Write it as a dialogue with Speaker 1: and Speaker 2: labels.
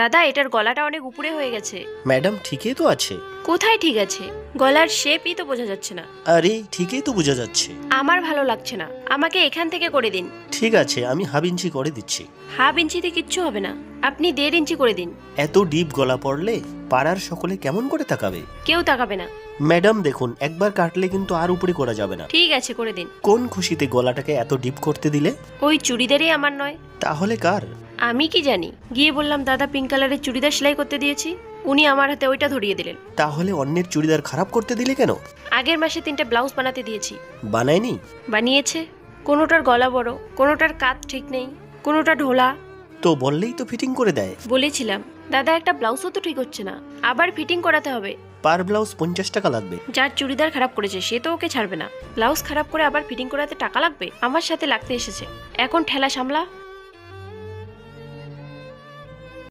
Speaker 1: দাদা এটার গলাটা অনেক উপরে হয়ে গেছে।
Speaker 2: ম্যাডাম ঠিকই তো আছে।
Speaker 1: কোথায় ঠিক আছে? গলার শেপই তো বোঝা যাচ্ছে না।
Speaker 2: আরে ঠিকই তো বোঝা যাচ্ছে।
Speaker 1: আমার ভালো লাগছে না, আমাকে এখান থেকে করে দিন।
Speaker 2: ঠিক আছে, আমি হাফ ইঞ্চি করে দিচ্ছি।
Speaker 1: হাফ ইঞ্চিতে কিচ্ছু হবে না, আপনি 1.5 ইঞ্চি করে দিন।
Speaker 2: এত ডিপ গলা পড়লে পাড়ার সকলে কেমন করে তাকাবে?
Speaker 1: কেউ তাকাবে না।
Speaker 2: ম্যাডাম দেখুন, একবার কাটলে কিন্তু আর উপরে করা যাবে না।
Speaker 1: ঠিক আছে করে দিন।
Speaker 2: কোন খুশিতে গলাটাকে এত ডিপ করতে দিলে?
Speaker 1: ওই চুড়িদারই আমার নয়।
Speaker 2: তাহলে কার?
Speaker 1: আমি কি জানি, গিয়ে বললাম দাদা পিঙ্ক কালারের চুড়িদার সেলাই করতে দিয়েছি, উনি আমার হাতে ওইটা ধরিয়ে দিলেন।
Speaker 2: তাহলে অন্যের চুড়িদার খারাপ করতে দিলে কেন?
Speaker 1: আগের মাসে 3টে ব্লাউজ বানাতে দিয়েছি।
Speaker 2: বানায়নি?
Speaker 1: বানিয়েছে। কোনোটার গলা বড়, কোনোটার কাঁধ ঠিক নেই, কোনোটা ঢোলা।
Speaker 2: তো বললেই তো ফিটিং করে দেয়।
Speaker 1: বলেছিলাম দাদা একটা ব্লাউজও তো ঠিক হচ্ছে না, আবার ফিটিং করাতে হবে।
Speaker 2: পার ব্লাউজ 50 টাকা লাগবে।
Speaker 1: যার চুড়িদার খারাপ করেছে সে তো ওকে ছাড়বে না, ব্লাউজ খারাপ করে আবার ফিটিং করাতে টাকা লাগবে। আমার সাথে লাগতে এসেছে, এখন ঠেলা সামলা।